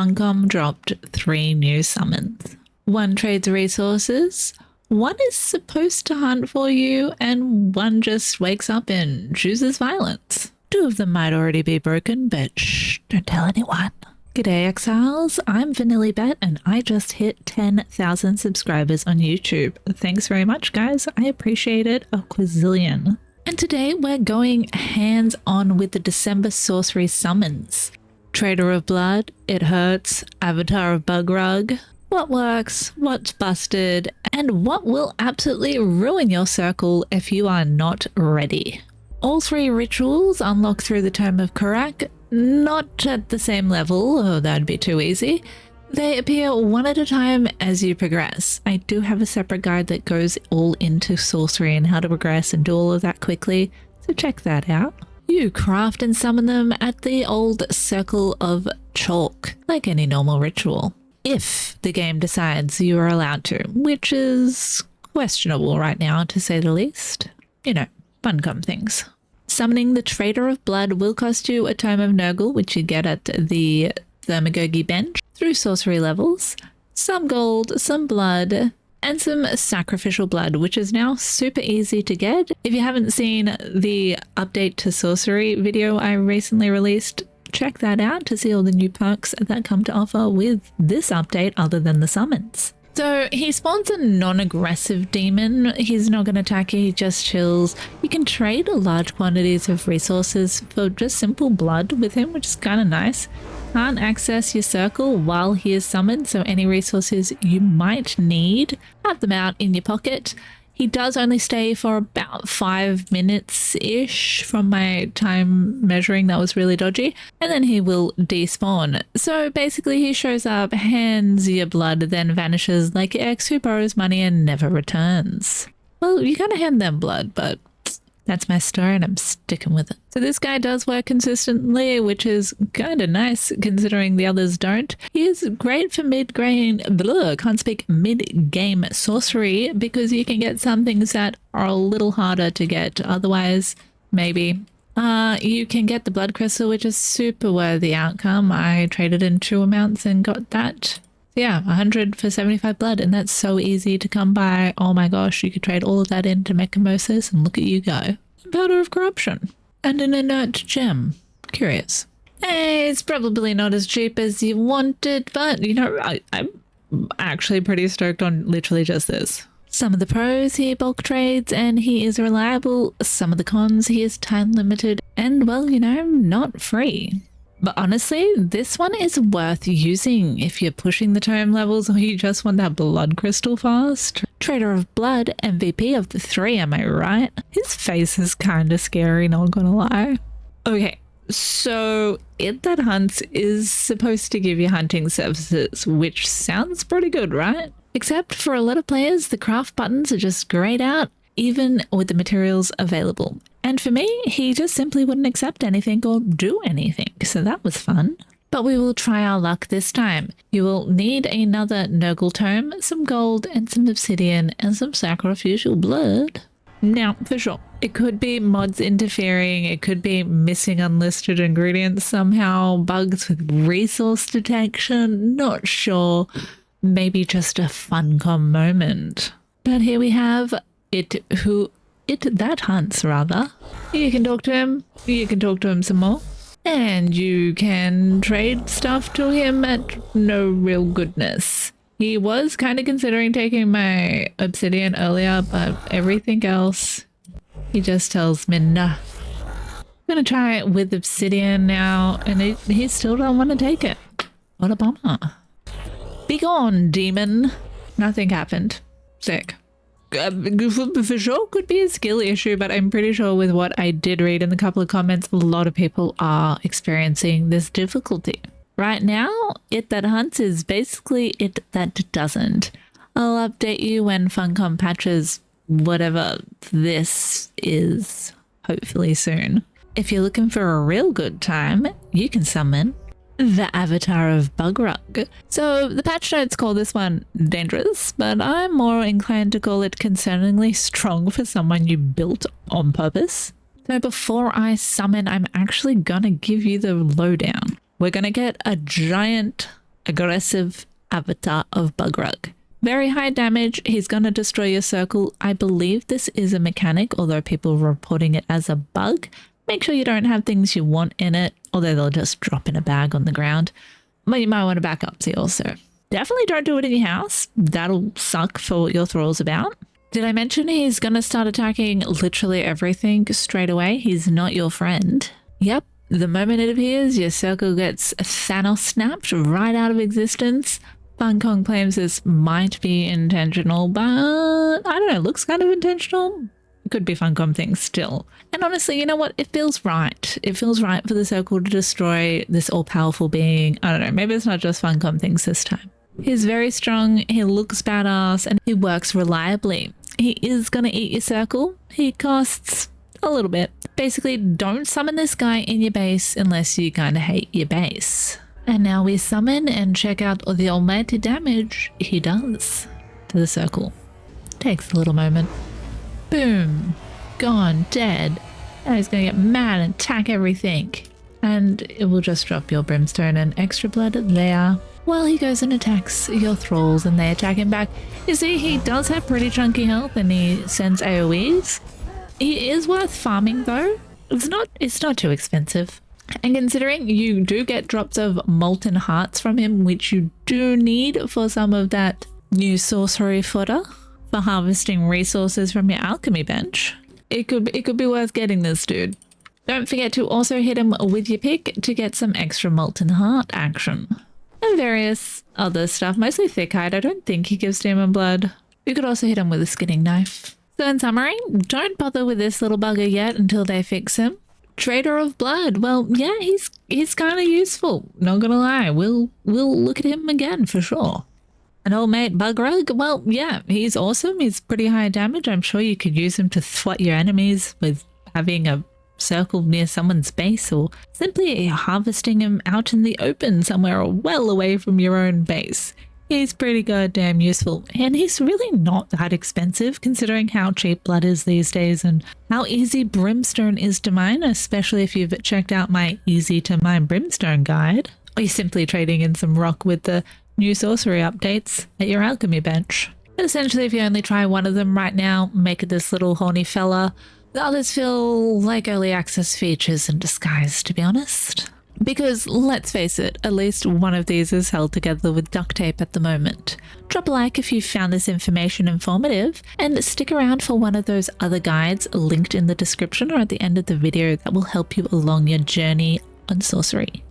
Funcom dropped 3 new summons. One trades resources, one is supposed to hunt for you, and one just wakes up and chooses violence. 2 of them might already be broken, but shh, don't tell anyone. G'day Exiles, I'm Vanillibet and I just hit 10,000 subscribers on YouTube. Thanks very much guys, I appreciate it a quazillion. And today we're going hands on with the December sorcery summons. Traitor of Blood, It Hurts, Avatar of Bokrug. What works, what's busted, and what will absolutely ruin your circle if you are not ready. All 3 rituals unlock through the Tome of Kurak, not at the same level, oh that'd be too easy. They appear one at a time as you progress. I do have a separate guide that goes all into sorcery and how to progress and do all of that quickly, so check that out. You craft and summon them at the old Circle of Chalk, like any normal ritual. If the game decides you are allowed to, which is questionable right now to say the least. You know, Funcom things. Summoning the Traitor of Blood will cost you a Tome of Nurgle, which you get at the Thermagogy bench, through sorcery levels, some gold, some blood, and some sacrificial blood, which is now super easy to get. If you haven't seen the update to sorcery video I recently released, check that out to see all the new perks that come to offer with this update other than the summons. So he spawns a non-aggressive demon. He's not going to attack you, he just chills. You can trade large quantities of resources for just simple blood with him, which is kind of nice. Can't access your circle while he is summoned, so any resources you might need, have them out in your pocket. He does only stay for about 5 minutes-ish from my time measuring. That was really dodgy. And then he will despawn. So basically he shows up, hands your blood, then vanishes like your ex who borrows money and never returns. Well, you gotta hand them blood, but that's my story and I'm sticking with it. So this guy does work consistently, which is kind of nice considering the others don't. He is great for mid-game sorcery because you can get some things that are a little harder to get. Otherwise, maybe. You can get the blood crystal, which is super worthy outcome. I traded in 2 amounts and got that. Yeah, 100 for 75 blood, and that's so easy to come by. Oh my gosh, you could trade all of that into Mechamosis and look at you go. Powder of Corruption and an inert gem. Curious. Hey, it's probably not as cheap as you wanted, but you know, I'm actually pretty stoked on literally just this. Some of the pros, he bulk trades and he is reliable. Some of the cons, he is time limited and, well, you know, not free. But honestly, this one is worth using if you're pushing the tome levels or you just want that blood crystal fast. Traitor of Blood, MVP of the 3, am I right? His face is kind of scary, not gonna lie. Okay, so It That Hunts is supposed to give you hunting services, which sounds pretty good, right? Except for a lot of players, the craft buttons are just grayed out, even with the materials available. And for me, he just simply wouldn't accept anything or do anything, so that was fun. But we will try our luck this time. You will need another Nurgle tome, some gold and some obsidian and some sacrificial blood. Now, for sure, it could be mods interfering, it could be missing unlisted ingredients somehow, bugs with resource detection, not sure. Maybe just a Funcom moment. But here we have It That Hunts, rather. You can talk to him, you can talk to him some more, and you can trade stuff to him at no real goodness. He was kind of considering taking my obsidian earlier, but everything else, he just tells me nah. I'm gonna try it with obsidian now, and he still don't want to take it. What a bummer. Be gone, demon. Nothing happened. Sick. For sure could be a skill issue, but I'm pretty sure with what I did read in a couple of comments, a lot of people are experiencing this difficulty. Right now, It That Hunts is basically It That Doesn't. I'll update you when Funcom patches whatever this is, hopefully soon. If you're looking for a real good time, you can summon the Avatar of Bokrug. So the patch notes call this one dangerous, but I'm more inclined to call it concerningly strong for someone you built on purpose. So before I summon, I'm actually gonna give you the lowdown. We're gonna get a giant aggressive avatar of Bokrug. Very high damage. He's going to destroy your circle. I believe this is a mechanic, although people are reporting it as a bug. Make sure you don't have things you want in it, although they'll just drop in a bag on the ground. But you might want to back up to also. Definitely don't do it in your house. That'll suck for what your thrall's about. Did I mention he's going to start attacking literally everything straight away? He's not your friend. Yep. The moment it appears, your circle gets Thanos snapped right out of existence. Funcom claims this might be intentional, but I don't know, looks kind of intentional. Could be Funcom things still. And honestly, you know what? It feels right. It feels right for the circle to destroy this all-powerful being. I don't know, maybe it's not just Funcom things this time. He's very strong, he looks badass, and he works reliably. He is going to eat your circle. He costs a little bit. Basically, don't summon this guy in your base unless you kind of hate your base. And now we summon and check out the almighty damage he does to the circle. Takes a little moment. Boom. Gone. Dead. Now he's going to get mad and attack everything. And it will just drop your brimstone and extra blood there. While he goes and attacks your thralls and they attack him back. You see, he does have pretty chunky health and he sends AoEs. He is worth farming though. It's not too expensive. And considering you do get drops of molten hearts from him, which you do need for some of that new sorcery fodder for harvesting resources from your alchemy bench, it could be worth getting this dude. Don't forget to also hit him with your pick to get some extra molten heart action. And various other stuff, mostly Thickhide. I don't think he gives demon blood. You could also hit him with a skinning knife. So in summary, don't bother with this little bugger yet until they fix him. Traitor of Blood, well, yeah, he's kind of useful, not gonna lie. We'll look at him again for sure. An old mate Bokrug, well, yeah, he's awesome. He's pretty high damage. I'm sure you could use him to thwart your enemies with having a circle near someone's base or simply harvesting him out in the open somewhere well away from your own base. He's pretty goddamn useful, and he's really not that expensive considering how cheap blood is these days and how easy brimstone is to mine, especially if you've checked out my easy to mine brimstone guide, or you're simply trading in some rock with the new sorcery updates at your alchemy bench. But essentially, if you only try one of them right now, make it this little horny fella. The others feel like early access features in disguise, to be honest. Because, let's face it, at least one of these is held together with duct tape at the moment. Drop a like if you found this information informative, and stick around for one of those other guides linked in the description or at the end of the video that will help you along your journey on sorcery.